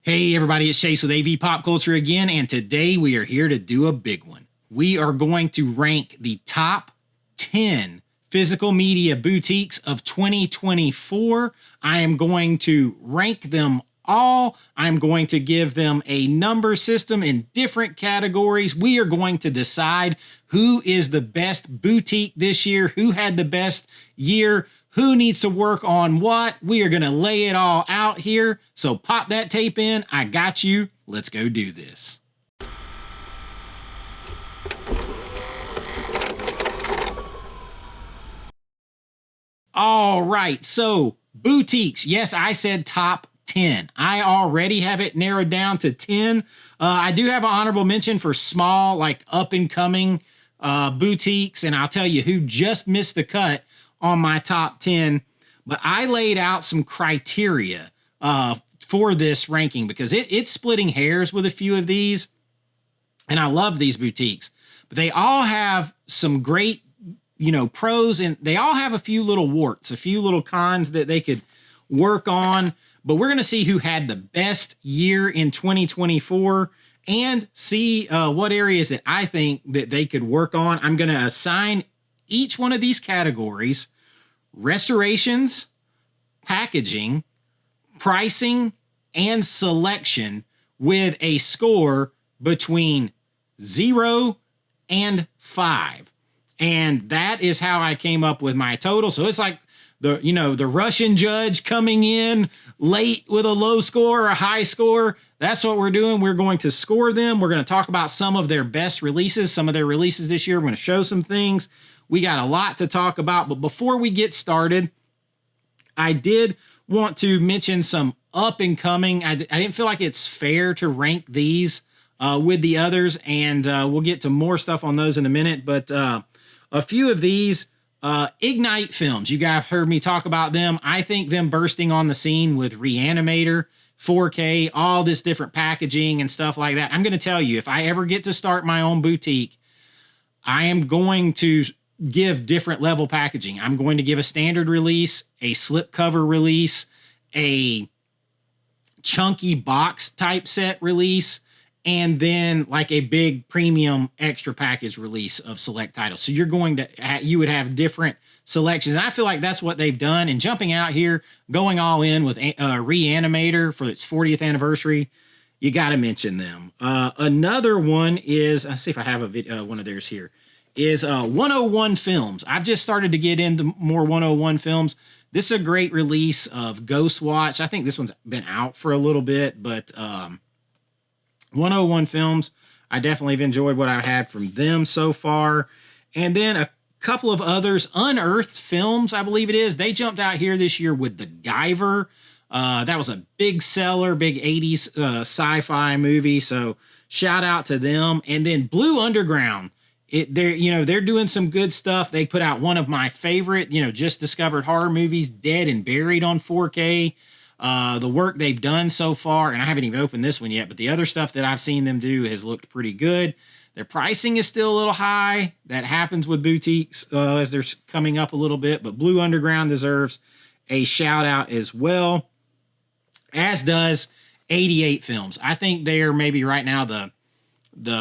Hey everybody, it's Chase with AV Pop Culture again, and today we are here to do a big one. We are going to rank the top 10 physical media boutiques of 2024. I am going to rank them all. I'm going to give them a number system in different categories. We are going to decide who is the best boutique this year, who had the best year, who needs to work on what. We are going to lay it all out here. So pop that tape in. I got you. Let's go do this. All right. So boutiques. Yes, I said top 10. I already have it narrowed down to 10. I do have an honorable mention for small, like up and coming boutiques. And I'll tell you who just missed the cut on my top 10, but I laid out some criteria for this ranking because it's splitting hairs with a few of these, and I love these boutiques, but they all have some great, pros, and they all have a few little warts, a few little cons that they could work on, but we're going to see who had the best year in 2024 and see what areas that I think that they could work on. I'm going to assign each one of these categories: restorations, packaging, pricing, and selection, with a score between 0 and 5. And that is how I came up with my total. So it's like the Russian judge coming in late with a low score or a high score. That's what we're doing. We're going to score them. We're going to talk about some of their best releases, some of their releases this year. We're going to show some things. We got a lot to talk about, but before we get started, I did want to mention some up and coming. I didn't feel like it's fair to rank these with the others, and we'll get to more stuff on those in a minute, but a few of these, Ignite Films, you guys heard me talk about them. I think them bursting on the scene with Reanimator, 4K, all this different packaging and stuff like that. I'm going to tell you, if I ever get to start my own boutique, I am going to give different level packaging. I'm going to give a standard release, a slipcover release, a chunky box type set release, and then like a big premium extra package release of select titles. So you're going to, you would have different selections. And I feel like that's what they've done. And jumping out here, going all in with Reanimator for its 40th anniversary, you got to mention them. Another one is, let's see if I have a video, one of theirs here, is 101 Films. I've just started to get into more 101 Films. This is a great release of Ghost Watch. I think this one's been out for a little bit, but 101 Films, I definitely have enjoyed what I've had from them so far. And then a couple of others. Unearthed Films, I believe it is. They jumped out here this year with The Guyver. That was a big seller, big 80s sci-fi movie, so shout out to them. And then Blue Underground. They're doing some good stuff. They put out one of my favorite, just discovered horror movies, Dead and Buried, on 4K. The work they've done so far, and I haven't even opened this one yet, but the other stuff that I've seen them do has looked pretty good. Their pricing is still a little high. That happens with boutiques as they're coming up a little bit, but Blue Underground deserves a shout out as well, as does 88 Films. I think they are maybe right now the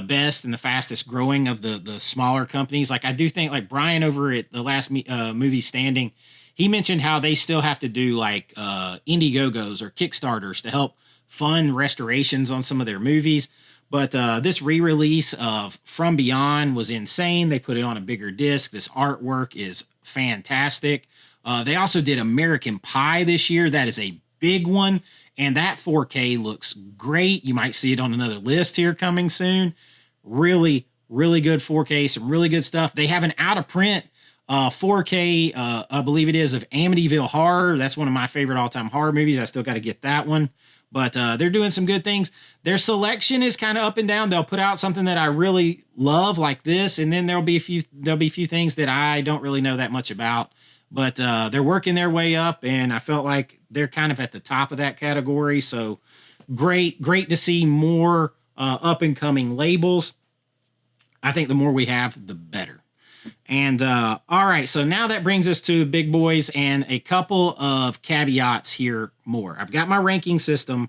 best and the fastest growing of the smaller companies. Like, I do think, like Brian over at the last movie standing, he mentioned how they still have to do like Indiegogos or Kickstarters to help fund restorations on some of their movies. But this re-release of From Beyond was insane. They put it on a bigger disc. This artwork is fantastic. They also did American Pie this year. That is a big one. And that 4K looks great. You might see it on another list here coming soon. Really, really good 4K. Some really good stuff. They have an out-of-print 4K, I believe it is, of Amityville Horror. That's one of my favorite all-time horror movies. I still got to get that one. But they're doing some good things. Their selection is kind of up and down. They'll put out something that I really love, like this, and then there'll be a few things that I don't really know that much about. But they're working their way up, and I felt like they're kind of at the top of that category. So great to see more up-and-coming labels. I think the more we have, the better. And all right, so now that brings us to big boys and a couple of caveats here more. I've got my ranking system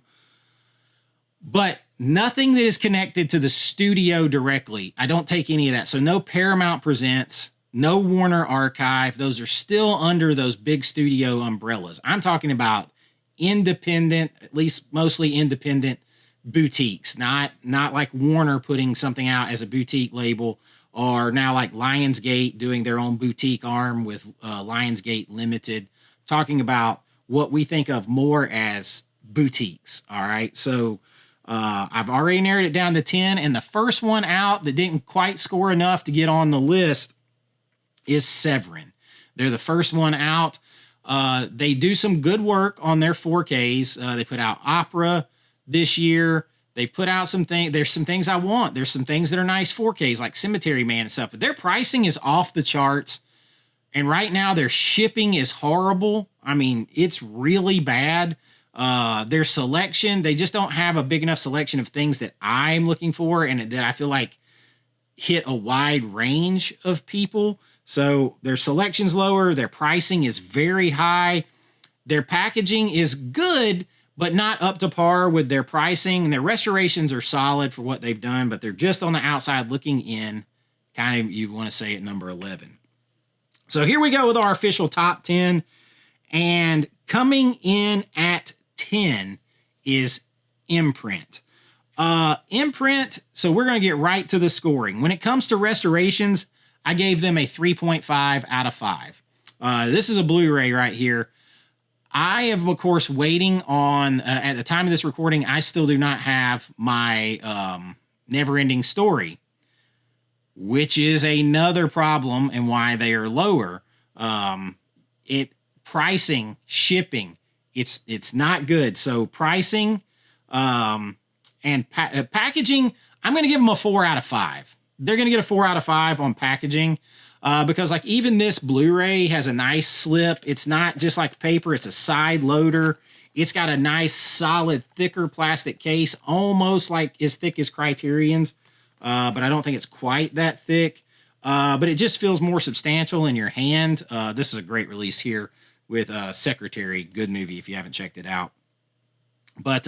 but nothing that is connected to the studio directly. I don't take any of that. So no Paramount Presents, no Warner Archive. Those are still under those big studio umbrellas. I'm talking about independent, at least mostly independent boutiques, not like Warner putting something out as a boutique label, or now like Lionsgate doing their own boutique arm with Lionsgate Limited. Talking about what we think of more as boutiques. All right. So I've already narrowed it down to 10. And the first one out that didn't quite score enough to get on the list is Severin. They're the first one out. They do some good work on their 4Ks. They put out Opera this year. They've put out some things. There's some things I want. There's some things that are nice 4Ks like Cemetery Man and stuff. But their pricing is off the charts. And right now their shipping is horrible. I mean, it's really bad. Their selection, they just don't have a big enough selection of things that I'm looking for and that I feel like hit a wide range of people. So their selection's lower. Their pricing is very high. Their packaging is good, but not up to par with their pricing. And their restorations are solid for what they've done, but they're just on the outside looking in. Kind of, you want to say at number 11. So here we go with our official top 10. And coming in at 10 is Imprint. Imprint, so we're going to get right to the scoring. When it comes to restorations, I gave them a 3.5 out of 5. This is a Blu-ray right here. I am, of course, waiting on, at the time of this recording, I still do not have my Never-Ending Story, which is another problem and why they are lower. Pricing, shipping, it's not good. So pricing and packaging, I'm going to give them a 4 out of 5. They're going to get a 4 out of 5 on packaging because like even this Blu-ray has a nice slip. It's not just like paper. It's a side loader. It's got a nice solid thicker plastic case, almost like as thick as Criterion's. But I don't think it's quite that thick. But it just feels more substantial in your hand. This is a great release here with Secretary. Good movie if you haven't checked it out. But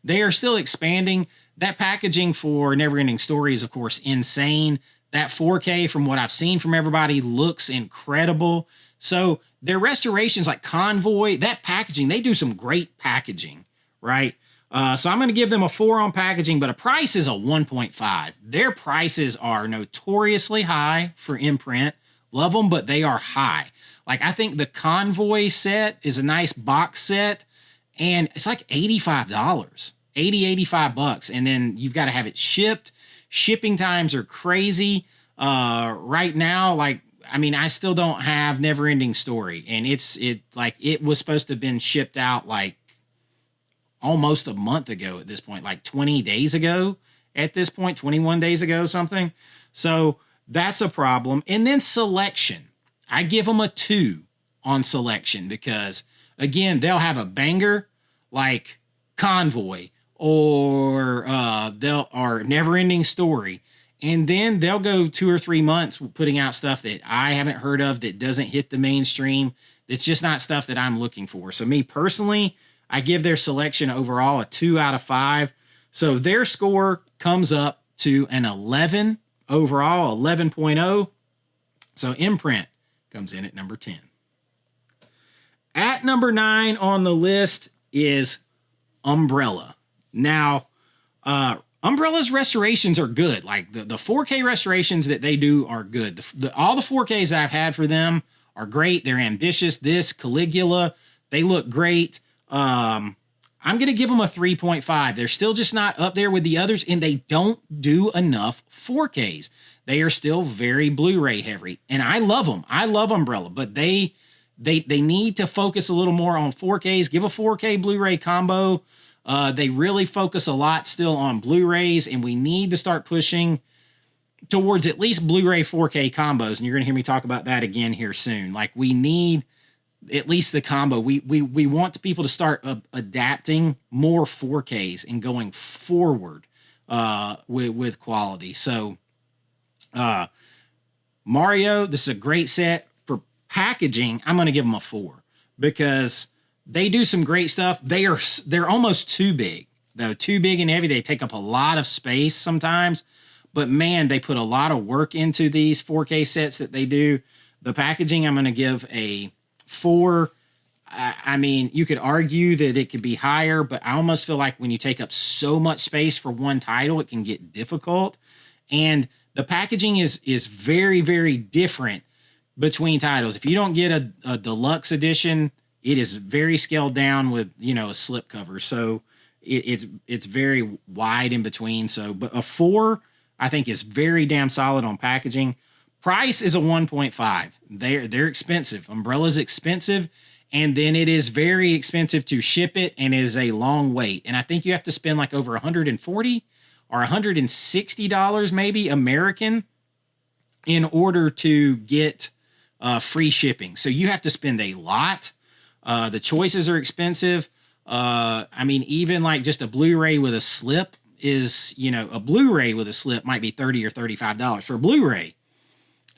they are still expanding. That packaging for Never-Ending Story is, of course, insane. That 4K, from what I've seen from everybody, looks incredible. So their restorations like Convoy, that packaging, they do some great packaging, right? So I'm going to give them a 4 on packaging, but a price is a 1.5. Their prices are notoriously high for Imprint. Love them, but they are high. Like, I think the Convoy set is a nice box set, and it's like $85, 85 bucks. And then you've got to have it shipped. Shipping times are crazy. Right now, like, I mean, I still don't have Never-Ending Story, and it was supposed to have been shipped out like almost a month ago at this point, like 20 days ago at this point, 21 days ago, something. So that's a problem. And then selection. I give them a 2 on selection because, again, they'll have a banger like Convoy or Never-Ending Story. And then they'll go 2 or 3 months putting out stuff that I haven't heard of, that doesn't hit the mainstream. It's just not stuff that I'm looking for. So me personally, I give their selection overall a 2 out of 5. So their score comes up to an 11 overall, 11.0. So Imprint comes in at number 10. At number 9 on the list is Umbrella. Now, Umbrella's restorations are good. Like the 4K restorations that they do are good. All the 4Ks that I've had for them are great. They're ambitious. This, Caligula, they look great. I'm going to give them a 3.5. They're still just not up there with the others, and they don't do enough 4Ks. They are still very Blu-ray heavy, and I love them. I love Umbrella, but they need to focus a little more on 4Ks. Give a 4K Blu-ray combo. They really focus a lot still on Blu-rays, and we need to start pushing towards at least Blu-ray 4K combos, and you're going to hear me talk about that again here soon. Like, we need at least the combo. We want people to start adapting more 4Ks and going forward with quality. So, Mario, this is a great set. For packaging, I'm going to give them a 4 because they do some great stuff. They're almost too big. though. Too big and heavy. They take up a lot of space sometimes. But man, they put a lot of work into these 4K sets that they do. The packaging, I'm going to give a 4. I mean, you could argue that it could be higher, but I almost feel like when you take up so much space for one title, it can get difficult. And the packaging is very, very different between titles. If you don't get a deluxe edition, it is very scaled down with, you know, a slip cover. So it's very wide in between. So, but a 4, I think, is very damn solid on packaging. Price is a 1.5. They're expensive. Umbrella's expensive. And then it is very expensive to ship it and is a long wait. And I think you have to spend like over $140 or $160 maybe American in order to get free shipping. So you have to spend a lot. The choices are expensive. I mean, even like just a Blu-ray with a slip is, you know, a Blu-ray with a slip might be $30 or $35 for a Blu-ray.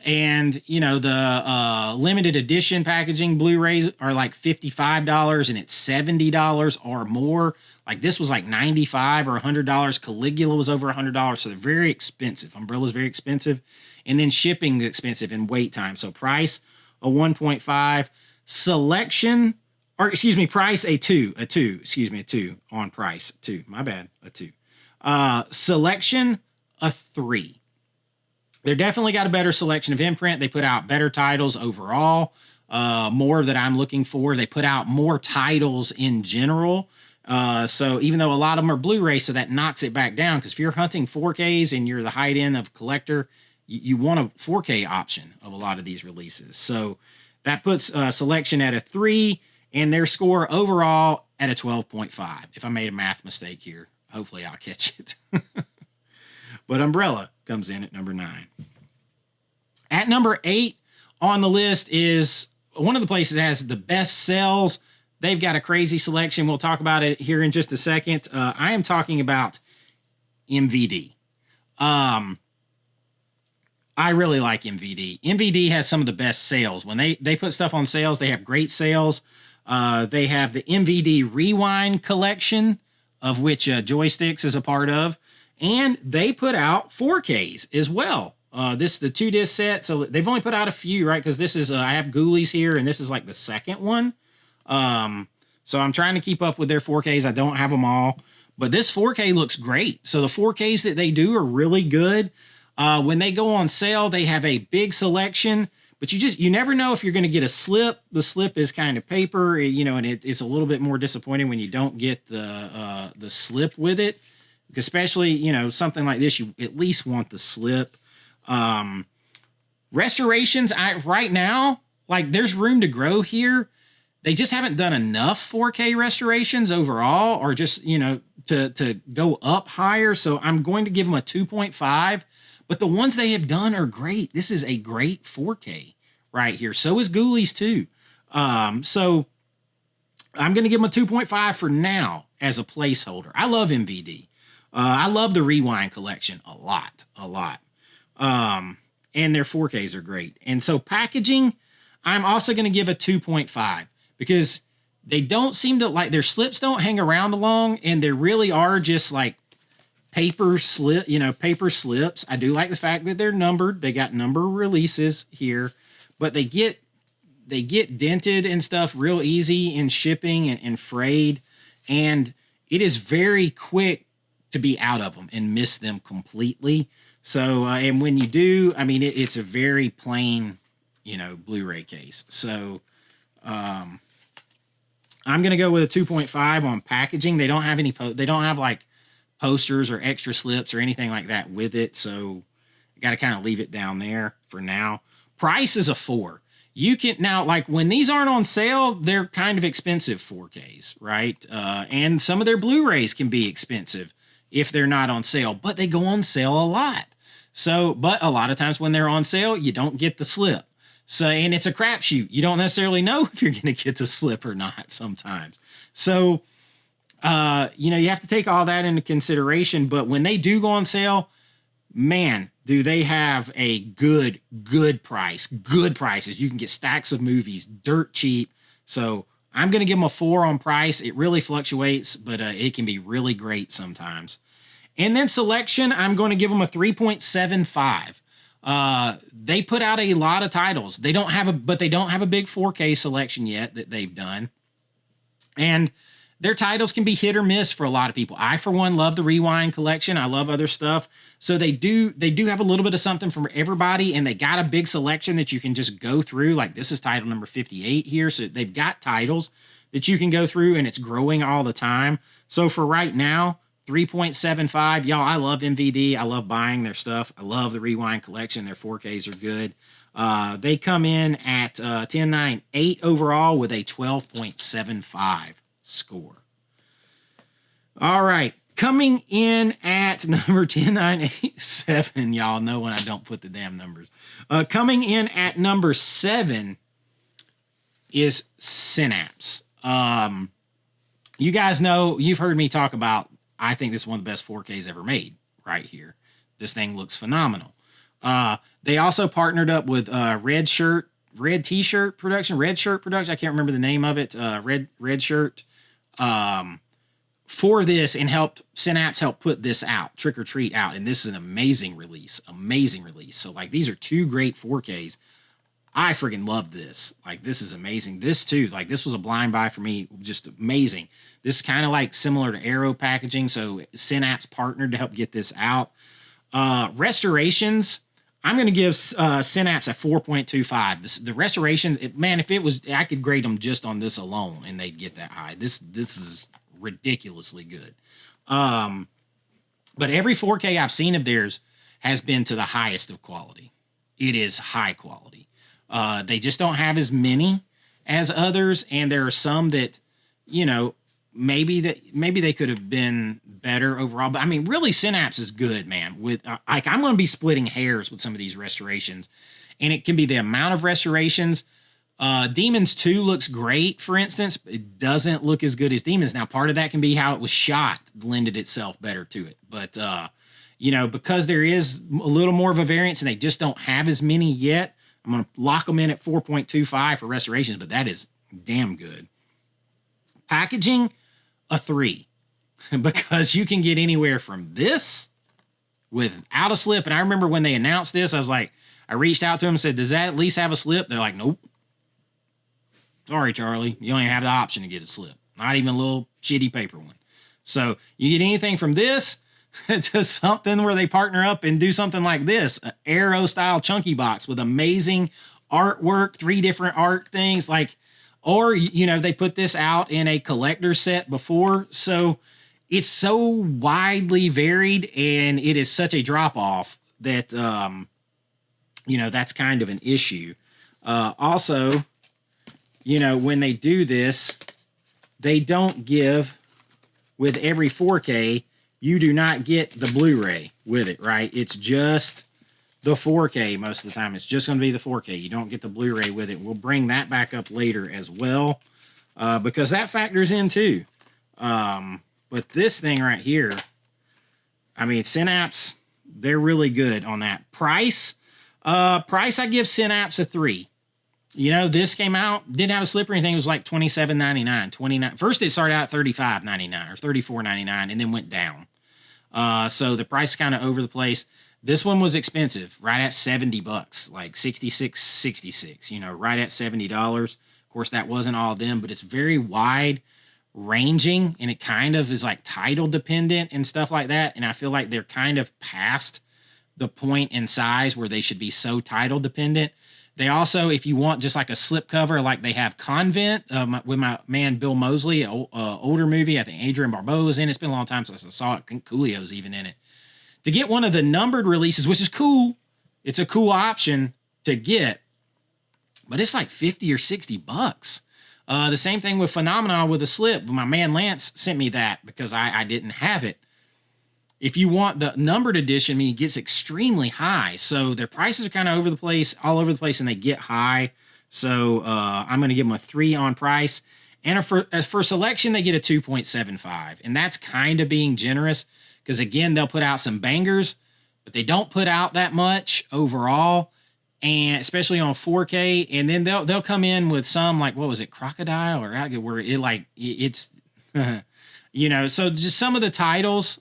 And, you know, the limited edition packaging Blu-rays are like $55 and it's $70 or more. Like this was like $95 or $100. Caligula was over $100. So they're very expensive. Umbrella's very expensive. And then shipping is expensive and wait time. So price, a 1.5. Selection, or excuse me, price, a 2 on price. 2, my bad, a 2. Selection, a 3. They're definitely got a better selection of Imprint. They put out better titles overall, more that I'm looking for. They put out more titles in general. So even though a lot of them are Blu-ray, so that knocks it back down. Because if you're hunting 4Ks and you're the high end of collector, you want a 4K option of a lot of these releases. So that puts selection at a 3 and their score overall at a 12.5. If I made a math mistake here, hopefully I'll catch it. But Umbrella comes in at number 9. At number 8 on the list is one of the places that has the best sales. They've got a crazy selection. We'll talk about it here in just a second. I am talking about MVD. I really like MVD. MVD has some of the best sales. When they put stuff on sales, they have great sales. They have the MVD Rewind collection, of which Joysticks is a part of. And they put out 4Ks as well. This is the 2-disc set, so they've only put out a few, right? Because this is, I have Ghoulies here, and this is like the second one. So I'm trying to keep up with their 4Ks. I don't have them all. But this 4K looks great. So the 4Ks that they do are really good. When they go on sale, they have a big selection. But you never know if you're going to get a slip. The slip is kind of paper, you know, and it's a little bit more disappointing when you don't get the slip with it. Especially, you know, something like this, you at least want the slip. Restorations, right now, like there's room to grow here. They just haven't done enough 4K restorations overall, or just, you know, to go up higher. So I'm going to give them a 2.5. But the ones they have done are great. This is a great 4K right here. So is Ghoulies too. So I'm going to give them a 2.5 for now as a placeholder. I love MVD. I love the Rewind collection a lot. And their 4Ks are great. And so packaging, I'm also going to give a 2.5 because they don't seem to, like, their slips don't hang around long, and they really are just like paper slips. I do like the fact that they're numbered. They got number releases here, but they get dented and stuff real easy in shipping and frayed. And it is very quick to be out of them and miss them completely. So, and when you do, I mean, it's a very plain, you know, Blu-ray case. So, I'm going to go with a 2.5 on packaging. They don't have they don't have like posters or extra slips or anything like that with it. So you got to kind of leave it down there for now. Price is a 4. You can now, like, when these aren't on sale, they're kind of expensive 4Ks, right? And some of their Blu-rays can be expensive if they're not on sale, but they go on sale a lot. So, but a lot of times when they're on sale, you don't get the slip. So, and it's a crapshoot. You don't necessarily know if you're going to get the slip or not sometimes. So, you know, you have to take all that into consideration. But when they do go on sale, man, do they have a good price, good prices. You can get stacks of movies dirt cheap. So I'm going to give them a 4 on price. It really fluctuates, but it can be really great sometimes. And then selection, I'm going to give them a 3.75. They put out a lot of titles. They don't have a big 4K selection yet that they've done. And their titles can be hit or miss for a lot of people. I, for one, love the Rewind collection. I love other stuff. So they do have a little bit of something for everybody, and they got a big selection that you can just go through. Like, this is title number 58 here. So they've got titles that you can go through, and it's growing all the time. So for right now, 3.75. Y'all, I love MVD. I love buying their stuff. I love the Rewind collection. Their 4Ks are good. They come in at 10.98 overall with a 12.75 score. All right. Coming in at number 10.987. Y'all know when I don't put the damn numbers. Coming in at number 7 is Synapse. You guys know, you've heard me talk about, I think this is one of the best 4Ks ever made right here. This thing looks phenomenal. They also partnered up with Red Shirt Production. I can't remember the name of it. Red Shirt. For this, and Synapse helped put this out, Trick or Treat out, and this is an amazing release. So like, these are 2 great 4Ks. I freaking love this. Like, this is amazing. This too, like, this was a blind buy for me, just amazing. This is kind of like similar to Arrow packaging, so Synapse partnered to help get this out. Restorations, I'm going to give Synapse a 4.25. The restorations, if it was, I could grade them just on this alone, and they'd get that high. This is ridiculously good. But every 4K I've seen of theirs has been to the highest of quality. It is high quality. They just don't have as many as others, and there are some that, you know, maybe they could have been better overall. But I mean, really, Synapse is good, man. With I'm going to be splitting hairs with some of these restorations, and it can be the amount of restorations. Demons 2 looks great, for instance. It doesn't look as good as Demons. Now, part of that can be how it was shot lended itself better to it. But, you know, because there is a little more of a variance and they just don't have as many yet, I'm going to lock them in at 4.25 for restorations, but that is damn good. Packaging, a 3. Because you can get anywhere from this without a slip. And I remember when they announced this, I reached out to them and said, does that at least have a slip? They're like, nope. Sorry, Charlie. You don't even have the option to get a slip. Not even a little shitty paper one. So you get anything from this to something where they partner up and do something like this, an Arrow-style chunky box with amazing artwork, 3 different art things. Or, you know, they put this out in a collector set before. So it's so widely varied, and it is such a drop-off that, you know, that's kind of an issue. Also, you know, when they do this, they don't give, with every 4K, you do not get the Blu-ray with it, right? It's just the 4K most of the time. It's just going to be the 4K. You don't get the Blu-ray with it. We'll bring that back up later as well, because that factors in too. But this thing right here, I mean, Synapse, they're really good on that. Price, I give Synapse a 3. You know, this came out, didn't have a slip or anything. It was like $27.99, $29. First, it started out at $35.99 or $34.99, and then went down. So the price is kind of over the place. This one was expensive, right at $70, like $66.66. You know, right at $70. Of course, that wasn't all of them, but it's very wide ranging, and it kind of is like title dependent and stuff like that. And I feel like they're kind of past the point in size where they should be so title dependent. They also, if you want just like a slip cover, like they have Convent with my man Bill Moseley, an older movie. I think Adrian Barbeau is in it. It's been a long time since I saw it. I think Coolio's even in it. To get one of the numbered releases, which is cool, it's a cool option to get, but it's like $50 or $60. The same thing with Phenomena with a slip. My man Lance sent me that because I didn't have it. If you want the numbered edition, I mean, it gets extremely high. So their prices are kind of all over the place, and they get high. So I'm going to give them a 3 on price. And as for selection, they get a 2.75. And that's kind of being generous because, again, they'll put out some bangers, but they don't put out that much overall. and especially on 4K. And then they'll come in with some like, what was it, Crocodile or where it like it's you know. So just some of the titles.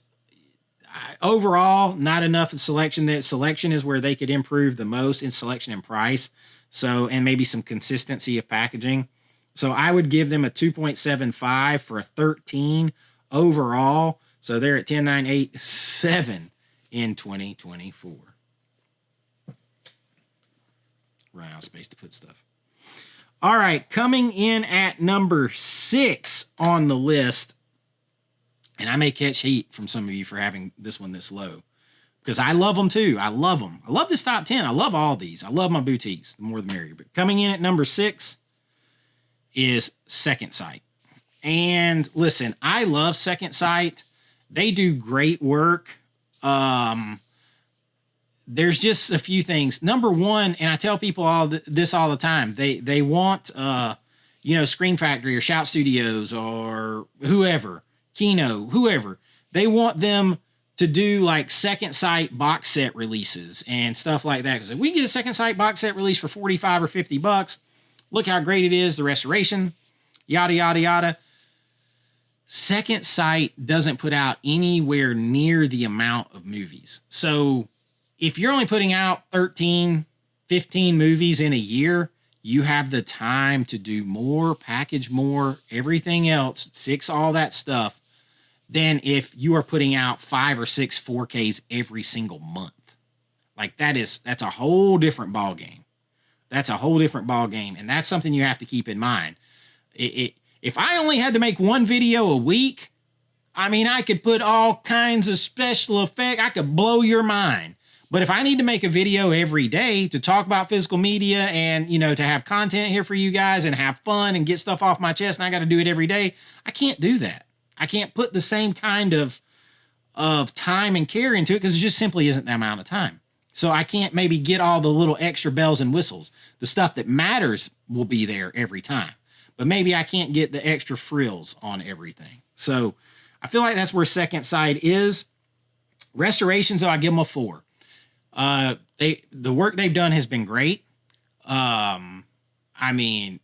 Overall, not enough in selection. That selection is where they could improve the most in selection and price. So, and maybe some consistency of packaging. So I would give them a 2.75 for a 13 overall. So they're at 10,987 in 2024. Run out of space to put stuff. All right, coming in at number 6 on the list. And I may catch heat from some of you for having this one this low, because I love them too. I love them. I love this top 10. I love all these. I love my boutiques. The more the merrier. But coming in at number 6 is Second Sight. And listen, I love Second Sight. They do great work. There's just a few things. Number one, and I tell people this all the time. They want Screen Factory or Shout Studios or whoever. Kino, whoever, they want them to do like Second Sight box set releases and stuff like that. Because if we get a Second Sight box set release for $45 or $50, look how great it is, the restoration, yada, yada, yada. Second Sight doesn't put out anywhere near the amount of movies. So if you're only putting out 13, 15 movies in a year, you have the time to do more, package more, everything else, fix all that stuff, than if you are putting out 5 or 6 4Ks every single month. Like that's a whole different ball game. That's a whole different ball game, and that's something you have to keep in mind. If I only had to make one video a week, I mean, I could put all kinds of special effects. I could blow your mind. But if I need to make a video every day to talk about physical media and, to have content here for you guys and have fun and get stuff off my chest, and I got to do it every day, I can't do that. I can't put the same kind of time and care into it because it just simply isn't that amount of time. So I can't maybe get all the little extra bells and whistles. The stuff that matters will be there every time. But maybe I can't get the extra frills on everything. So I feel like that's where Second Sight is. Restorations, though, I give them a 4. The work they've done has been great. The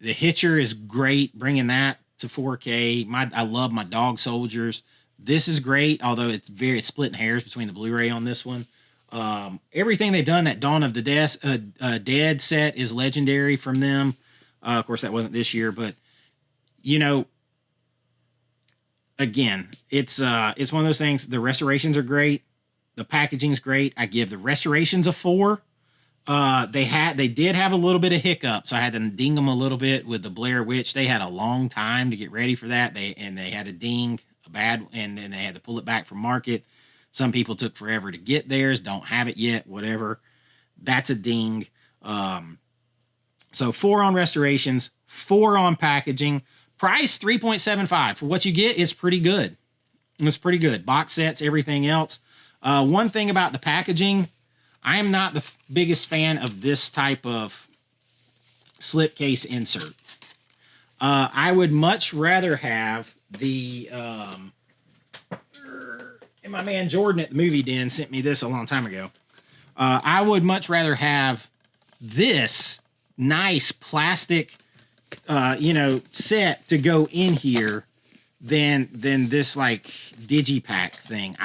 Hitcher is great, bringing that to 4K. I love my Dog Soldiers. This is great, although it's splitting hairs between the Blu-ray on this one. Everything they've done, that Dawn of the Dead set is legendary from them. Of course, that wasn't this year, but again, it's one of those things. The restorations are great. The packaging's great. I give the restorations a 4. They did have a little bit of hiccup, so I had to ding them a little bit with the Blair Witch. They had a long time to get ready for that. They had a ding, a bad, and then they had to pull it back from market. Some people took forever to get theirs, don't have it yet, whatever. That's a ding. So 4 on restorations, 4 on packaging. Price $3.75 for what you get is pretty good. It's pretty good. Box sets, everything else. One thing about the packaging, I am not the biggest fan of this type of slipcase insert. I would much rather have the, and my man Jordan at the Movie Den sent me this a long time ago. I would much rather have this nice plastic, set to go in here than this like digipack thing.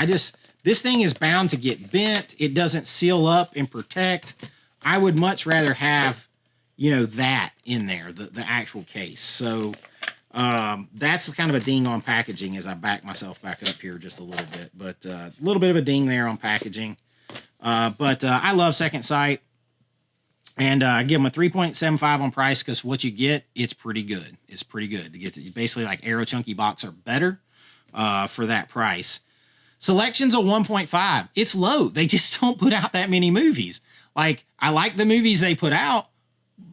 This thing is bound to get bent. It doesn't seal up and protect. I would much rather have, that in there, the actual case. So that's kind of a ding on packaging as I back myself back up here just a little bit. But a little bit of a ding there on packaging. But I love Second Sight. And I give them a 3.75 on price because what you get, it's pretty good. It's pretty good to get basically like Aero Chunky box or better for that price. Selection's a 1.5. It's low. They just don't put out that many movies. Like, I like the movies they put out,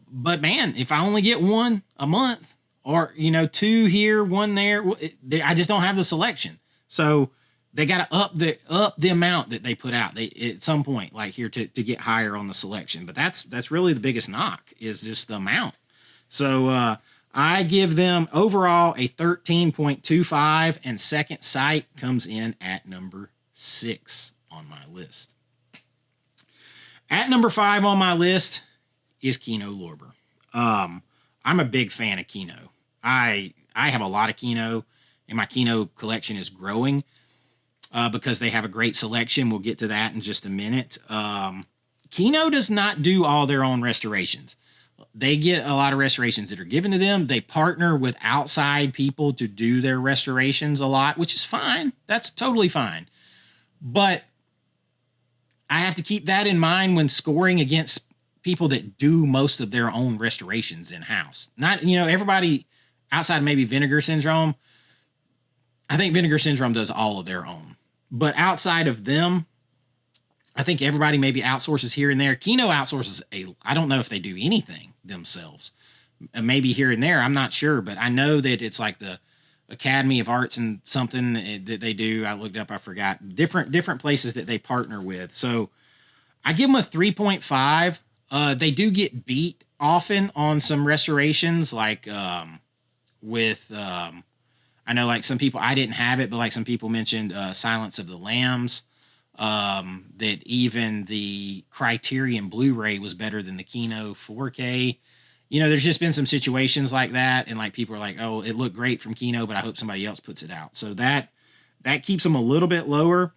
but man, if I only get one a month or, 2 here, 1 there, I just don't have the selection. So they got to up the amount that they put out at some point, like here to get higher on the selection. But that's really the biggest knock is just the amount. So I give them overall a 13.25, and Second Sight comes in at number 6 on my list. At number 5 on my list is Kino Bluray. I'm a big fan of Kino. I have a lot of Kino, and my Kino collection is growing because they have a great selection. We'll get to that in just a minute. Kino does not do all their own restorations. They get a lot of restorations that are given to them. They partner with outside people to do their restorations a lot, which is fine. That's totally fine. But I have to keep that in mind when scoring against people that do most of their own restorations in-house. Not, everybody outside maybe Vinegar Syndrome. I think Vinegar Syndrome does all of their own. But outside of them, I think everybody maybe outsources here and there. Kino outsources I don't know if they do anything themselves. Maybe here and there, I'm not sure, but I know that it's like the Academy of Arts and something that they do. I looked up, I forgot. Different places that they partner with. So I give them a 3.5. They do get beat often on some restorations, like I know like some people, I didn't have it, but like some people mentioned Silence of the Lambs. That even the Criterion Blu-ray was better than the Kino 4K. There's just been some situations like that, and like people are like, "Oh, it looked great from Kino, but I hope somebody else puts it out." So that keeps them a little bit lower.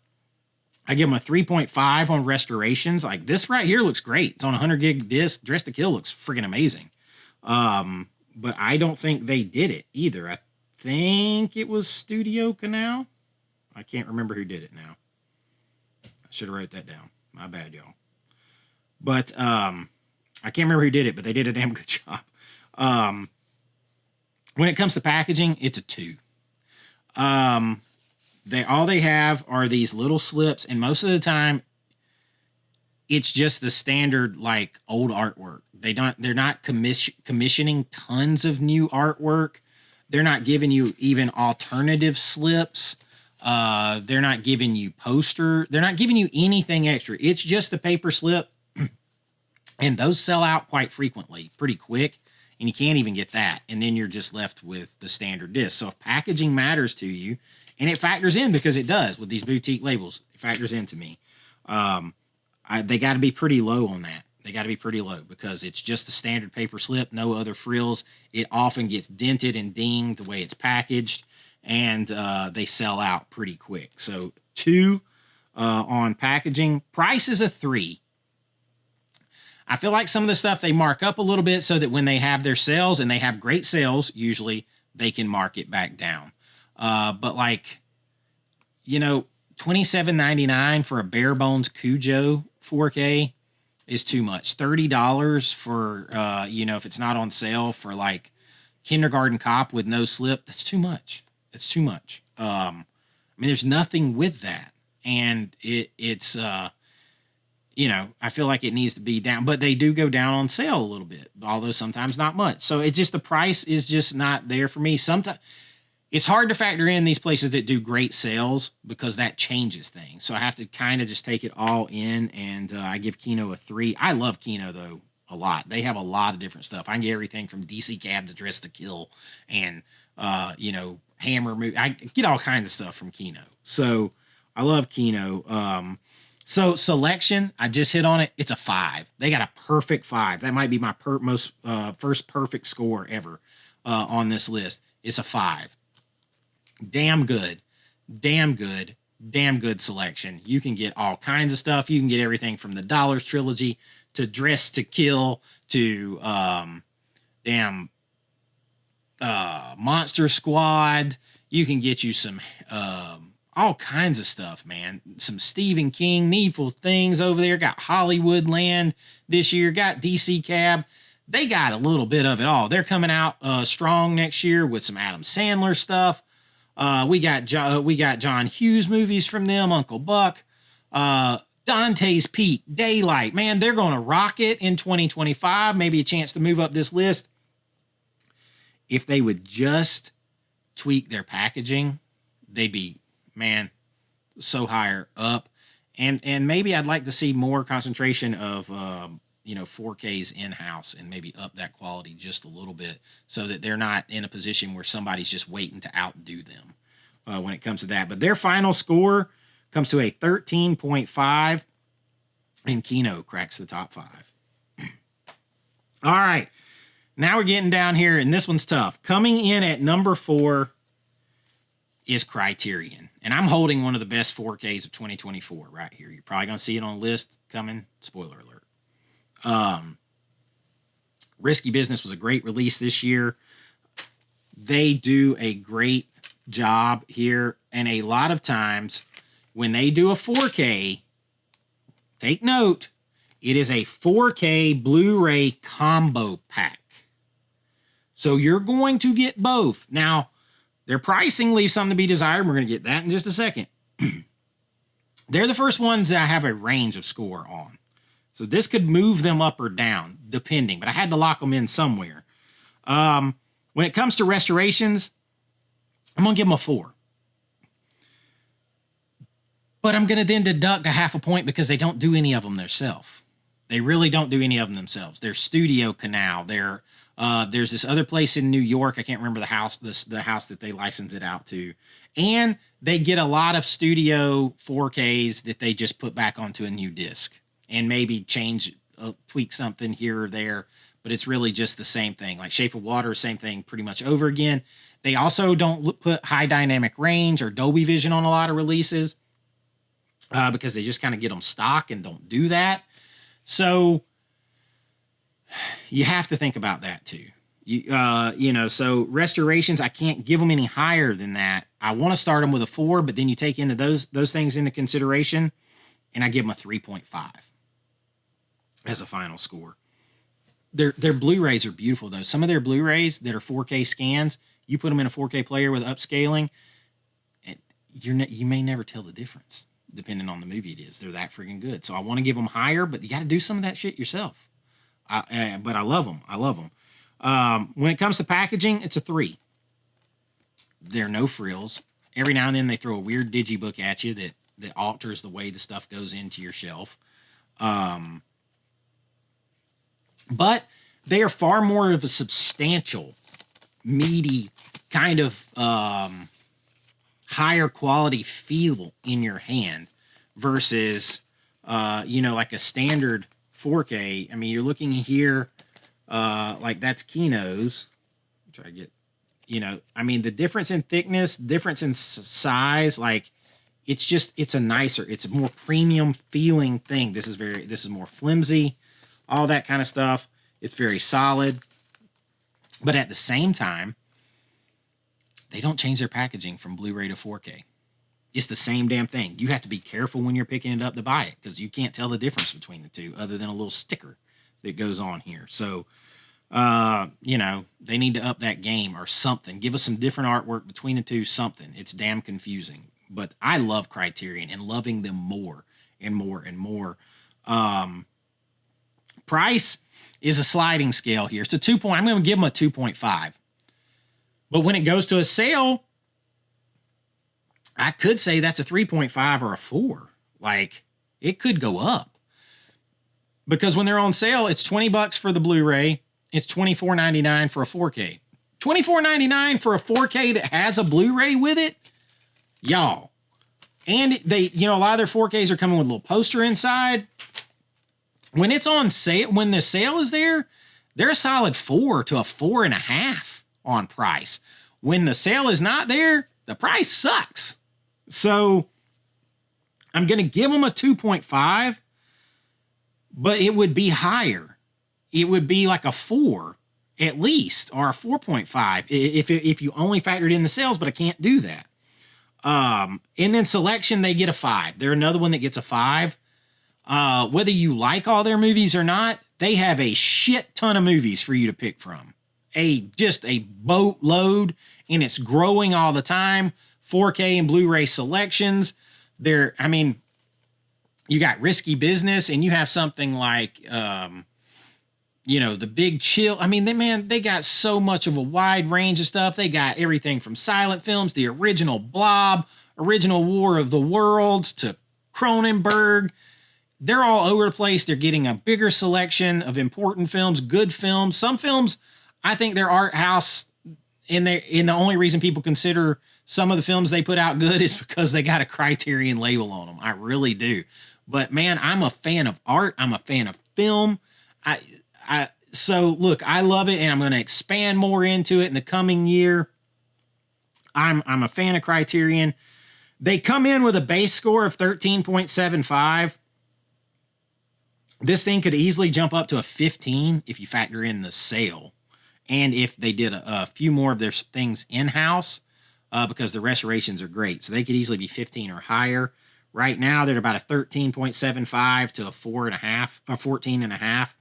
I give them a 3.5 on restorations. Like this right here looks great. It's on a 100 gig disc. Dress to Kill looks friggin' amazing. But I don't think they did it either. I think it was Studio Canal. I can't remember who did it now. Should have wrote that down. My bad, y'all. But I can't remember who did it, but they did a damn good job. When it comes to packaging, it's a 2. They have are these little slips, and most of the time, it's just the standard like old artwork. They're not commissioning tons of new artwork. They're not giving you even alternative slips. They're not giving you poster. They're not giving you anything extra. It's just the paper slip. And those sell out quite frequently, pretty quick. And you can't even get that. And then you're just left with the standard disc. So if packaging matters to you, and it factors in because it does with these boutique labels, it factors into me. They got to be pretty low on that. They got to be pretty low because it's just the standard paper slip, no other frills. It often gets dented and dinged the way it's packaged. And they sell out pretty quick. So 2 on packaging. Price is a 3. I feel like some of the stuff they mark up a little bit so that when they have their sales, and they have great sales, usually they can mark it back down. But like, $27.99 for a bare bones Cujo 4K is too much. $30 for, if it's not on sale for like Kindergarten Cop with no slip, that's too much. It's too much. There's nothing with that. And it's I feel like it needs to be down, but they do go down on sale a little bit, although sometimes not much. So it's just, the price is just not there for me. Sometimes it's hard to factor in these places that do great sales because that changes things. So I have to kind of just take it all in, and I give Kino a 3. I love Kino though a lot. They have a lot of different stuff. I can get everything from DC Cab to Dress to Kill, and Hammer movie. I get all kinds of stuff from Kino. So I love Kino. So selection, I just hit on it. It's a 5. They got a perfect 5. That might be my first perfect score ever on this list. It's a 5. Damn good. Damn good. Damn good selection. You can get all kinds of stuff. You can get everything from the Dollars trilogy to Dress to Kill to Monster Squad. You can get you some all kinds of stuff, man. Some Stephen King, Needful Things over there. Got Hollywood Land this year. Got DC Cab. They got a little bit of it all. They're coming out strong next year with some Adam Sandler stuff. We got John Hughes movies from them. Uncle Buck. Dante's Peak. Daylight. Man, they're going to rock it in 2025. Maybe a chance to move up this list. If they would just tweak their packaging, they'd be, man, so higher up. And maybe I'd like to see more concentration of 4Ks in-house, and maybe up that quality just a little bit so that they're not in a position where somebody's just waiting to outdo them when it comes to that. But their final score comes to a 13.5, and Kino cracks the top 5. All right. Now we're getting down here, and this one's tough. Coming in at number 4 is Criterion. And I'm holding one of the best 4Ks of 2024 right here. You're probably going to see it on a list coming. Spoiler alert. Risky Business was a great release this year. They do a great job here. And a lot of times when they do a 4K, take note, it is a 4K Blu-ray combo pack. So you're going to get both. Now, their pricing leaves something to be desired. We're going to get that in just a second. They're the first ones that I have a range of score on. So this could move them up or down, depending. But I had to lock them in somewhere. When it comes to restorations, I'm going to give them a 4. But I'm going to then deduct a half a point because they don't do any of them themselves. They really don't do any of them themselves. They're Studio Canal. There's this other place in New York. I can't remember the house that they license it out to. And they get a lot of studio 4Ks that they just put back onto a new disc and maybe tweak something here or there. But it's really just the same thing. Like Shape of Water, same thing pretty much over again. They also don't put high dynamic range or Dolby Vision on a lot of releases because they just kind of get them stock and don't do that. So you have to think about that too. So restorations, I can't give them any higher than that. I want to start them with a 4, but then you take into those things into consideration, and I give them a 3.5 as a final score. Their Blu-rays are beautiful though. Some of their Blu-rays that are 4K scans, you put them in a 4K player with upscaling, and you may never tell the difference depending on the movie it is. They're that freaking good. So I want to give them higher, but you got to do some of that shit yourself. But I love them. I love them. When it comes to packaging, it's a 3. There are no frills. Every now and then they throw a weird digibook at you that alters the way the stuff goes into your shelf. But they are far more of a substantial, meaty, kind of higher quality feel in your hand versus, like a standard 4K. I mean, you're looking here, like that's Kino's. Try to get, the difference in thickness, difference in size, like it's a nicer, it's a more premium feeling thing. This is more flimsy, all that kind of stuff. It's very solid, but at the same time, they don't change their packaging from Blu-ray to 4K. It's the same damn thing. You have to be careful when you're picking it up to buy it because you can't tell the difference between the two other than a little sticker that goes on here. So, they need to up that game or something. Give us some different artwork between the two, something. It's damn confusing. But I love Criterion and loving them more and more and more. Price is a sliding scale here. It's a 2 point. I'm going to give them a 2.5. But when it goes to a sale, I could say that's a 3.5 or a 4. Like, it could go up. Because when they're on sale, it's $20 for the Blu-ray. It's $24.99 for a 4K. $24.99 for a 4K that has a Blu-ray with it? Y'all. And they, a lot of their 4Ks are coming with a little poster inside. When it's on sale, when the sale is there, they're a solid 4 to a 4.5 on price. When the sale is not there, the price sucks. So I'm going to give them a 2.5, but it would be higher. It would be like a 4 at least, or a 4.5 if you only factored in the sales, but I can't do that. And then selection, they get a 5. They're another one that gets a 5. Whether you like all their movies or not, they have a shit ton of movies for you to pick from. Just a boatload, and it's growing all the time. 4K and Blu-ray selections. You got Risky Business, and you have something like, The Big Chill. They got so much of a wide range of stuff. They got everything from silent films, the original Blob, original War of the Worlds, to Cronenberg. They're all over the place. They're getting a bigger selection of important films, good films. Some films, I think their art house, and the only reason people consider some of the films they put out good is because they got a Criterion label on them. I really do. But man, I'm a fan of art. I'm a fan of film. So look, I love it, and I'm going to expand more into it in the coming year. I'm a fan of Criterion. They come in with a base score of 13.75. This thing could easily jump up to a 15 if you factor in the sale, and if they did a few more of their things in-house, because the restorations are great. So they could easily be 15 or higher. Right now, they're about a 13.75 to a 4.5 or 14.5.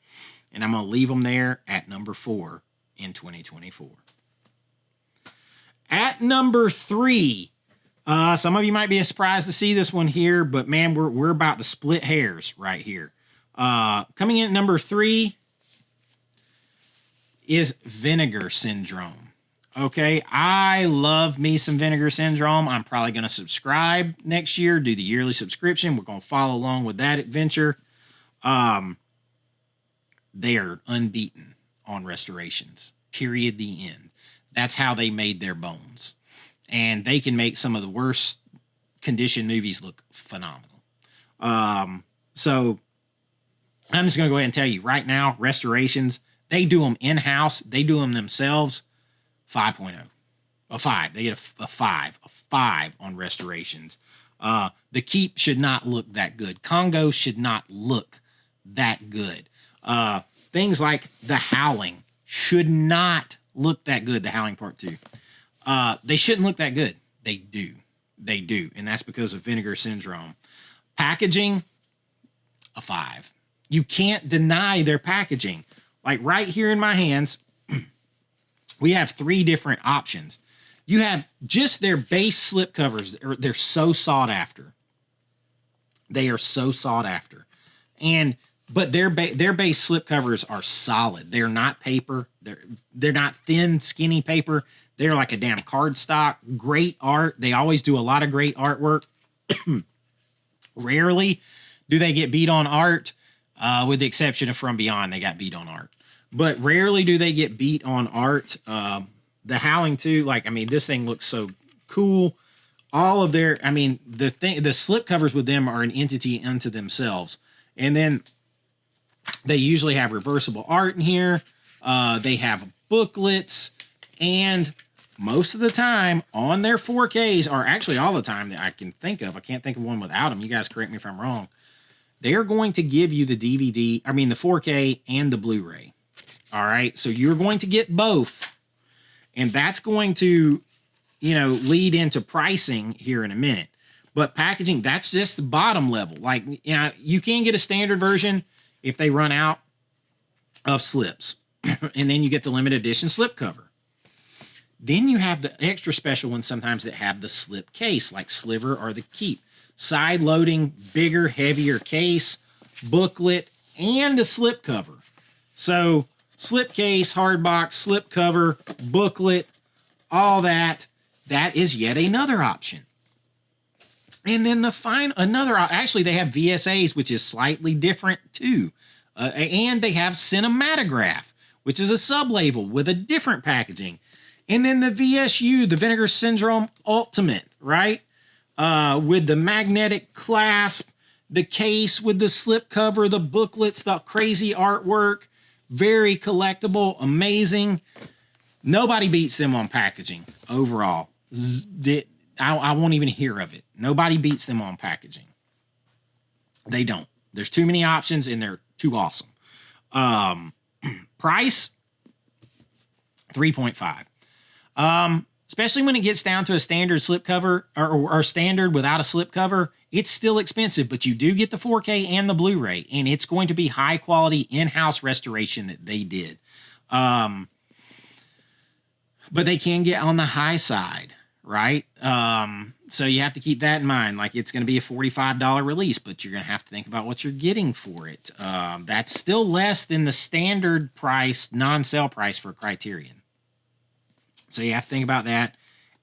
And I'm going to leave them there at number 4 in 2024. At number 3, some of you might be surprised to see this one here, but man, we're about to split hairs right here. Coming in at number 3 is Vinegar Syndrome. Okay, I love me some Vinegar Syndrome. I'm probably going to subscribe next year, do the yearly subscription. We're going to follow along with that adventure. They are unbeaten on restorations. Period. The end. That's how they made their bones. And they can make some of the worst condition movies look phenomenal. So I'm just going to go ahead and tell you right now, restorations, they do them in-house. They do them themselves. 5.0. A 5. They get a 5. A 5 on restorations. The Keep should not look that good. Congo should not look that good. Things like The Howling should not look that good. The Howling Part 2. They shouldn't look that good. They do. They do. And that's because of Vinegar Syndrome. Packaging, a 5. You can't deny their packaging. Like right here in my hands, we have 3 different options. You have just their base slip covers. They're so sought after. They are so sought after. But their base slip covers are solid. They're not paper. They're not thin, skinny paper. They're like a damn cardstock. Great art. They always do a lot of great artwork. Rarely do they get beat on art, with the exception of From Beyond. They got beat on art. But rarely do they get beat on art. The Howling 2, this thing looks so cool. All of their, the slip covers with them are an entity unto themselves. And then they usually have reversible art in here. They have booklets, and most of the time on their 4Ks, or actually all the time that I can think of, I can't think of one without them. You guys correct me if I'm wrong. They're going to give you the the 4K and the Blu-ray. All right, so you're going to get both, and that's going to, lead into pricing here in a minute. But packaging, that's just the bottom level. You can get a standard version if they run out of slips, and then you get the limited edition slip cover. Then you have the extra special ones sometimes that have the slip case, like Sliver or the Keep. Side loading, bigger, heavier case, booklet, and a slip cover. So slip case, hard box, slip cover, booklet, all that. That is yet another option. And then actually they have VSAs, which is slightly different too. And they have Cinematograph, which is a sub-label with a different packaging. And then the VSU, the Vinegar Syndrome Ultimate, right? With the magnetic clasp, the case with the slip cover, the booklets, the crazy artwork. Very collectible, amazing. Nobody beats them on packaging overall. I won't even hear of it. Nobody beats them on packaging. They don't. There's too many options, and they're too awesome. Price, 3.5. Especially when it gets down to a standard slipcover or standard without a slipcover, it's still expensive, but you do get the 4K and the Blu-ray, and it's going to be high quality in-house restoration that they did. But they can get on the high side, right? So you have to keep that in mind. It's going to be a $45 release, but you're going to have to think about what you're getting for it. That's still less than the standard price, non-sale price for Criterion. So you have to think about that.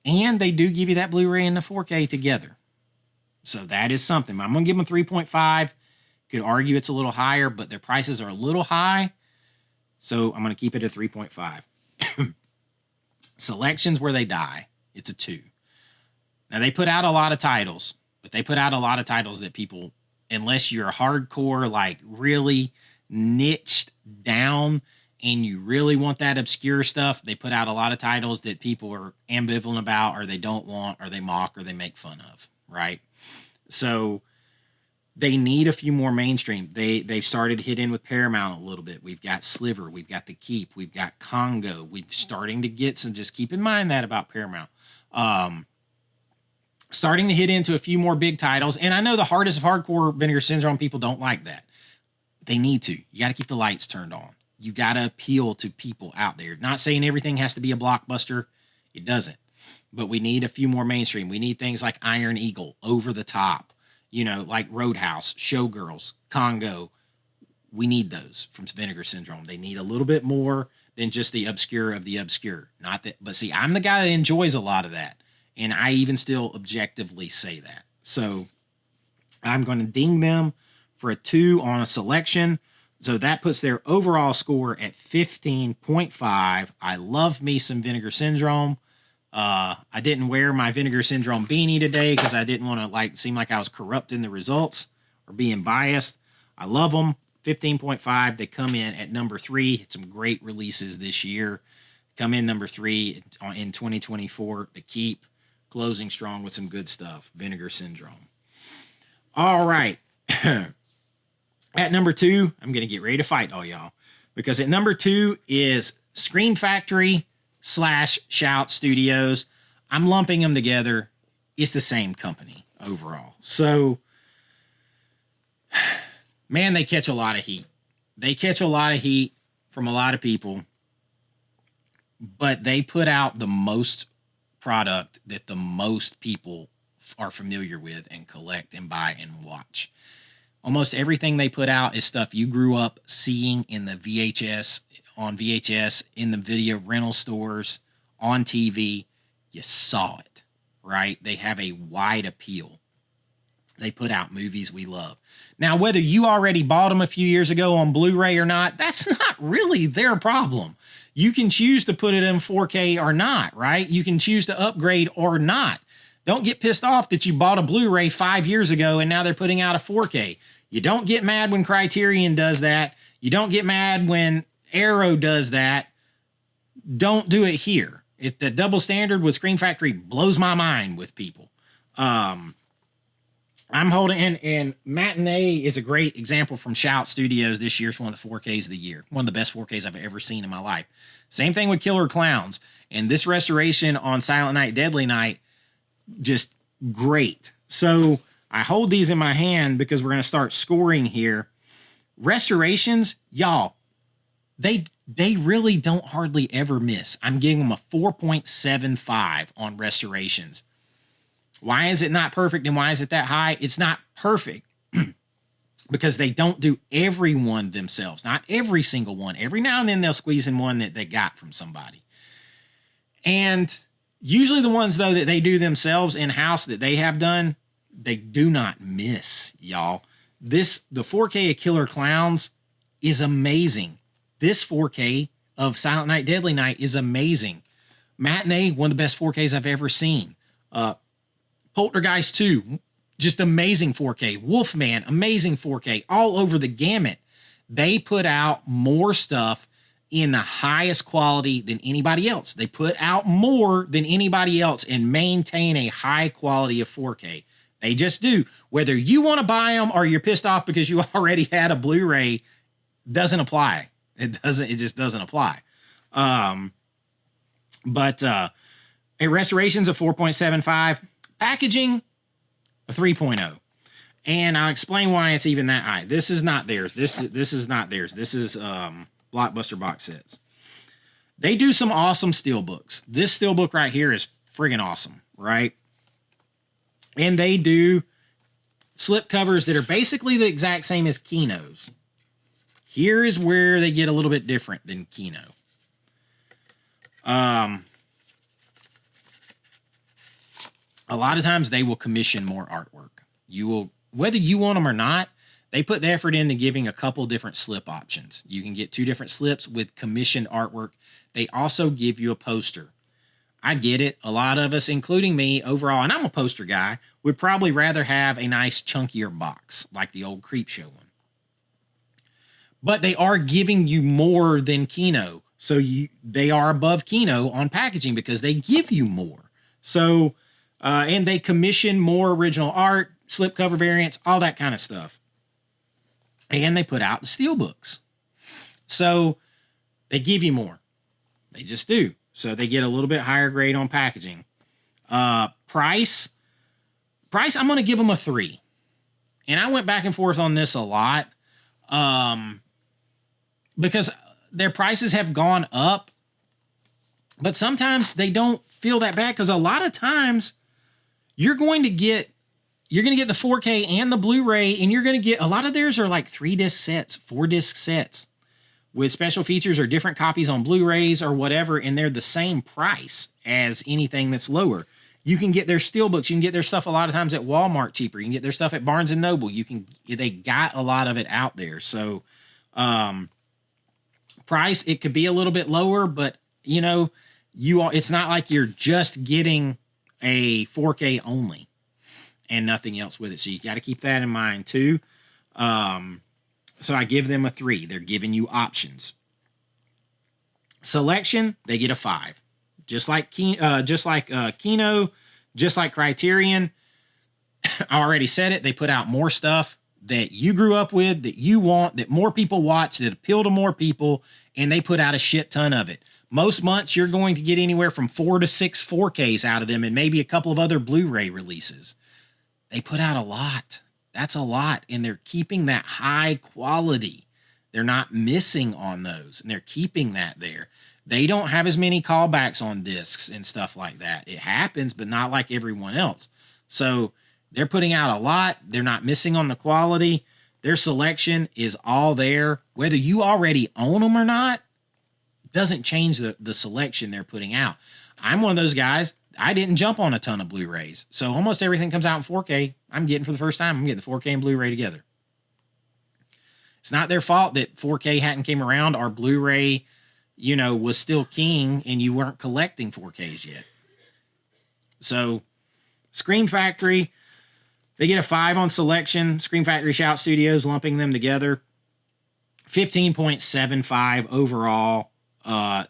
And they do give you that Blu-ray and the 4K together. So that is something. I'm going to give them 3.5. Could argue it's a little higher, but their prices are a little high. So I'm going to keep it at 3.5. Selections where they die. It's a 2. Now, they put out a lot of titles, but they put out a lot of titles that people, unless you're hardcore, really niched down and you really want that obscure stuff, they put out a lot of titles that people are ambivalent about, or they don't want, or they mock, or they make fun of, right? So they need a few more mainstream. They've started hitting with Paramount a little bit. We've got Sliver, we've got The Keep, we've got Congo. We're starting to get some, just keep in mind that about Paramount. Starting to hit into a few more big titles. And I know the hardest of hardcore Vinegar Syndrome people don't like that. They need to. You got to keep the lights turned on. You got to appeal to people out there. Not saying everything has to be a blockbuster. It doesn't. But we need a few more mainstream. We need things like Iron Eagle, Over the Top, you know, like Roadhouse, Showgirls, Congo. We need those from Vinegar Syndrome. They need a little bit more than just the obscure of the obscure. Not that, but see, I'm the guy that enjoys a lot of that. And I even still objectively say that. So I'm going to ding them for a 2 on a selection. So that puts their overall score at 15.5. I love me some Vinegar Syndrome. I didn't wear my Vinegar Syndrome beanie today because I didn't want to seem like I was corrupting the results or being biased. I love them. 15.5. They come in at number 3. Some great releases this year. Come in number 3 in 2024. The Keep, closing strong with some good stuff. Vinegar Syndrome. All right. At number 2, I'm going to get ready to fight all y'all, because at number 2 is Scream Factory / Shout Studios. I'm lumping them together. It's the same company overall. So, man, they catch a lot of heat. They catch a lot of heat from a lot of people, but they put out the most product that the most people are familiar with and collect and buy and watch. Almost everything they put out is stuff you grew up seeing in the on VHS, in the video rental stores, on TV. You saw it, right? They have a wide appeal. They put out movies we love. Now, whether you already bought them a few years ago on Blu-ray or not, that's not really their problem. You can choose to put it in 4K or not, right? You can choose to upgrade or not. Don't get pissed off that you bought a Blu-ray 5 years ago and now they're putting out a 4K. You don't get mad when Criterion does that. You don't get mad when Arrow does that. Don't do it here. The double standard with Scream Factory blows my mind with people. I'm holding, and Matinee is a great example from Shout Studios this year. It's one of the 4Ks of the year. One of the best 4Ks I've ever seen in my life. Same thing with Killer Clowns. And this restoration on Silent Night, Deadly Night, just great. So I hold these in my hand because we're going to start scoring here. Restorations, y'all, they really don't hardly ever miss. I'm giving them a 4.75 on restorations. Why is it not perfect and why is it that high? It's not perfect because they don't do every one themselves. Not every single one. Every now and then they'll squeeze in one that they got from somebody. And usually the ones, though, that they do themselves in-house that they have done, they do not miss, y'all. The 4K of Killer Clowns is amazing. This 4K of Silent Night, Deadly Night is amazing. Matinee, one of the best 4Ks I've ever seen. Poltergeist 2, just amazing 4K. Wolfman, amazing 4K. All over the gamut. They put out more stuff in the highest quality than anybody else. They put out more than anybody else and maintain a high quality of 4K. They just do. Whether you want to buy them or you're pissed off because you already had a Blu-ray, doesn't apply. It just doesn't apply. But a restoration's a 4.75. Packaging, a 3.0. And I'll explain why it's even that high. This is not theirs. This is not theirs. This is Blockbuster box sets. They do some awesome steelbooks. This steelbook right here is friggin' awesome, right? And they do slip covers that are basically the exact same as Kino's. Here is where they get a little bit different than Kino. A lot of times they will commission more artwork. You will, whether you want them or not, they put the effort into giving a couple different slip options. You can get 2 different slips with commissioned artwork. They also give you a poster. I get it. A lot of us, including me, overall, and I'm a poster guy, would probably rather have a nice chunkier box like the old Creepshow one. but they are giving you more than Kino. So they are above Kino on packaging because they give you more. So, and they commission more original art, slipcover variants, all that kind of stuff. And they put out the steelbooks. So they give you more. They just do. So they get a little bit higher grade on packaging. Price, I'm going to give them a 3. And I went back and forth on this a lot. Because their prices have gone up, but sometimes they don't feel that bad because a lot of times you're going to get the 4K and the Blu-ray, and you're going to get a lot of theirs are like 3-disc sets, 4-disc sets with special features or different copies on Blu-rays or whatever, and they're the same price as anything that's lower. You can get their steelbooks. You can get their stuff a lot of times at Walmart cheaper. You can get their stuff at Barnes & Noble. They got a lot of it out there. So, price, it could be a little bit lower, but it's not like you're just getting a 4K only and nothing else with it. So you got to keep that in mind too. So I give them a 3. They're giving you options. Selection, they get a 5. Just like Kino, just like Criterion. I already said it. They put out more stuff that you grew up with, that you want, that more people watch, that appeal to more people, and they put out a shit ton of it. Most months, you're going to get anywhere from 4 to 6 4Ks out of them and maybe a couple of other Blu-ray releases. They put out a lot. That's a lot, and they're keeping that high quality. They're not missing on those, and they're keeping that there. They don't have as many callbacks on discs and stuff like that. It happens, but not like everyone else. So they're putting out a lot. They're not missing on the quality. Their selection is all there. Whether you already own them or not, doesn't change the selection they're putting out. I'm one of those guys. I didn't jump on a ton of Blu-rays. So almost everything comes out in 4K. I'm getting for the first time. I'm getting the 4K and Blu-ray together. It's not their fault that 4K hadn't came around or Blu-ray, was still king and you weren't collecting 4Ks yet. So Scream Factory, they get a 5 on selection. Scream Factory Shout Studios, lumping them together. 15.75 overall.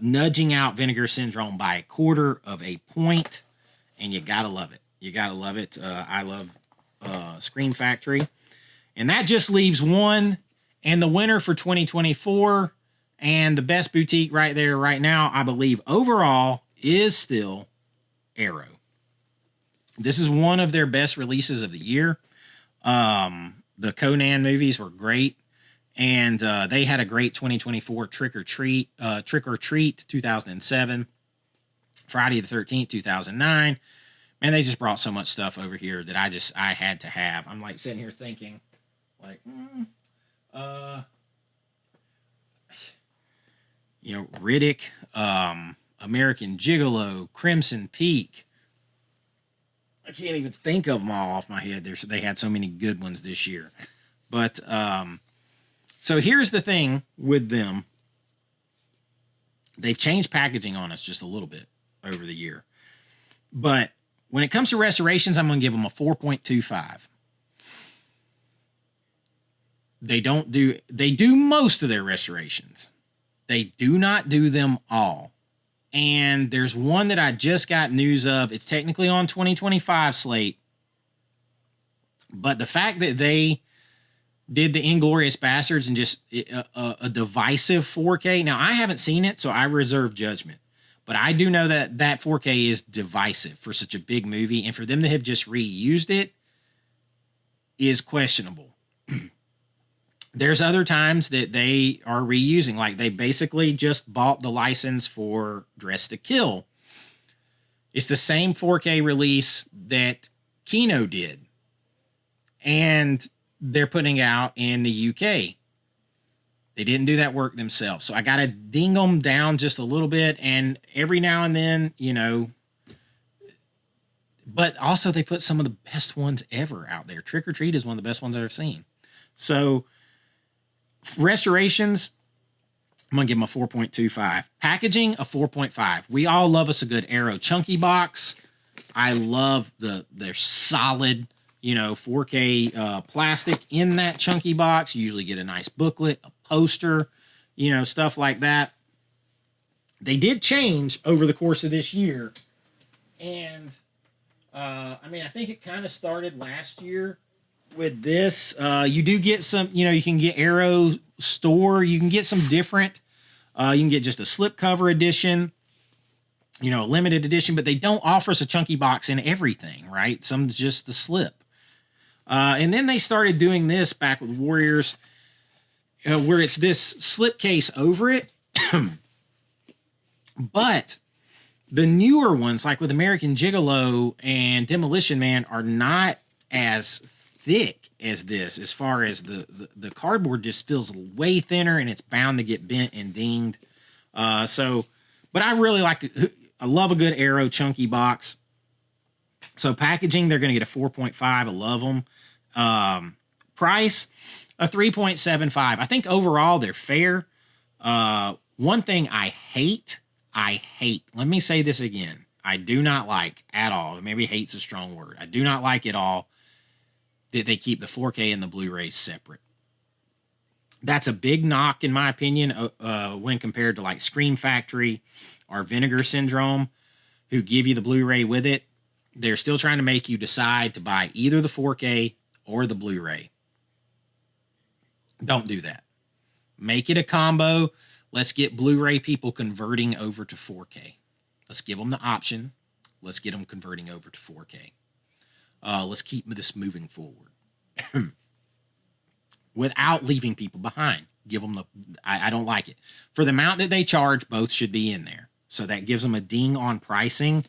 Nudging out Vinegar Syndrome by 1/4 of a point. And you gotta love it. You gotta love it. I love Scream Factory. And that just leaves one. And the winner for 2024 and the best boutique right there right now, I believe overall, is still Arrow. This is one of their best releases of the year. The Conan movies were great. And they had a great 2024 Trick or Treat 2007, Friday the 13th, 2009. And they just brought so much stuff over here that I had to have. I'm like sitting here thinking, like, Riddick, American Gigolo, Crimson Peak. I can't even think of them all off my head. They had so many good ones this year. But so here's the thing with them. They've changed packaging on us just a little bit over the year. But when it comes to restorations, I'm going to give them a 4.25. They do most of their restorations. They do not do them all. And there's one that I just got news of. It's technically on 2025 slate. But the fact that they did the Inglourious Bastards and just a divisive 4K. Now, I haven't seen it, so I reserve judgment. But I do know that 4K is divisive for such a big movie. And for them to have just reused it is questionable. There's other times that they are reusing. Like they basically just bought the license for Dress to Kill. It's the same 4K release that Kino did. And they're putting out in the UK. They didn't do that work themselves. So I got to ding them down just a little bit. And every now and then, but also they put some of the best ones ever out there. Trick or Treat is one of the best ones I've ever seen. So restorations, I'm going to give them a 4.25. Packaging, a 4.5. We all love us a good Arrow chunky box. I love their solid 4K plastic in that chunky box. You usually get a nice booklet, a poster, you know, stuff like that. They did change over the course of this year. And, I mean, I think it kind of started last year with this. You do get some, you know, you can get Arrow Store. You can get some different, you can get just a slipcover edition, you know, a limited edition, but they don't offer us a chunky box in everything, right? Some's just the slip. And then they started doing this back with Warriors, where it's this slipcase over it. But the newer ones, like with American Gigolo and Demolition Man, are not as thick as this. As far as the cardboard just feels way thinner, and it's bound to get bent and dinged. But I really like, I love a good Arrow chunky box. So packaging, they're going to get a 4.5. I love them. Price, a 3.75. I think overall they're fair. One thing I hate, let me say this again. I do not like at all, maybe hate's a strong word. I do not like at all that they keep the 4K and the Blu-ray separate. That's a big knock, in my opinion, when compared to like Scream Factory or Vinegar Syndrome, who give you the Blu-ray with it. They're still trying to make you decide to buy either the 4K or the Blu-ray. Don't do that. Make it a combo. Let's get Blu-ray people converting over to 4K. Let's give them the option. Let's get them converting over to 4K. Let's keep this moving forward without leaving people behind. Give them the, I don't like it. For the amount that they charge, both should be in there. So that gives them a ding on pricing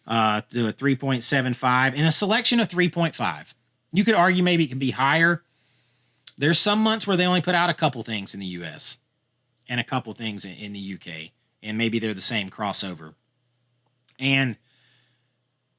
to a 3.75 and a selection of 3.5. You could argue maybe it could be higher. There's some months where they only put out a couple things in the US and a couple things in the UK, and maybe they're the same crossover. And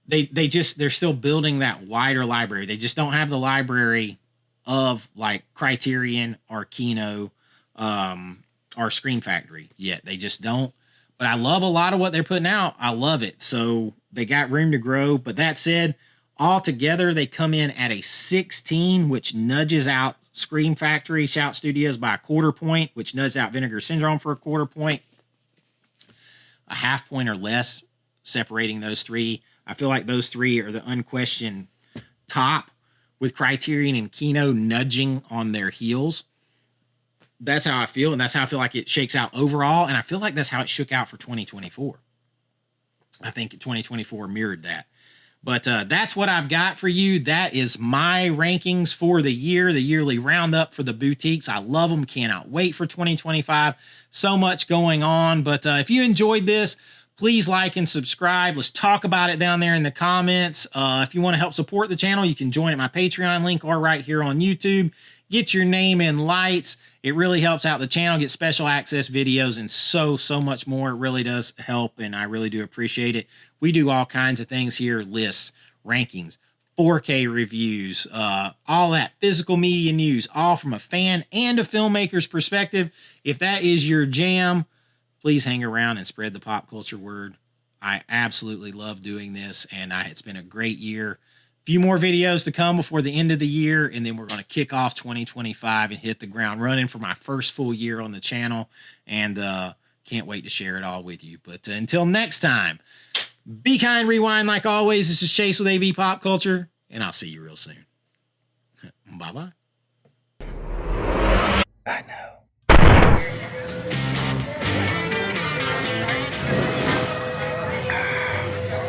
they're still building that wider library. They just don't have the library of like Criterion or Kino or Screen Factory yet. They just don't. But I love a lot of what they're putting out. I love it. So they got room to grow. But that said, altogether, they come in at a 16, which nudges out Scream Factory, Shout Studios by a 1/4 point, which nudges out Vinegar Syndrome for a 1/4 point. A 1/2 point or less separating those three. I feel like those three are the unquestioned top, with Criterion and Kino nudging on their heels. That's how I feel, and that's how I feel like it shakes out overall, and I feel like that's how it shook out for 2024. I think 2024 mirrored that. But that's what I've got for you. That is my rankings for the year, the yearly roundup for the boutiques. I love them. Cannot wait for 2025. So much going on. But if you enjoyed this, please like and subscribe. Let's talk about it down there in the comments. If you want to help support the channel, you can join at my Patreon link or right here on YouTube. Get your name in lights. It really helps out the channel, get special access videos, and so much more. It really does help, and I really do appreciate it. We do all kinds of things here, lists, rankings, 4K reviews, all that physical media news, all from a fan and a filmmaker's perspective. If that is your jam, please hang around and spread the pop culture word. I absolutely love doing this, and it's been a great year. Few more videos to come before the end of the year, and then we're going to kick off 2025 and hit the ground running for my first full year on the channel, and can't wait to share it all with you. But until next time, be kind, rewind like always. This is Chase with AV Pop Culture, and I'll see you real soon. Bye-bye. I know.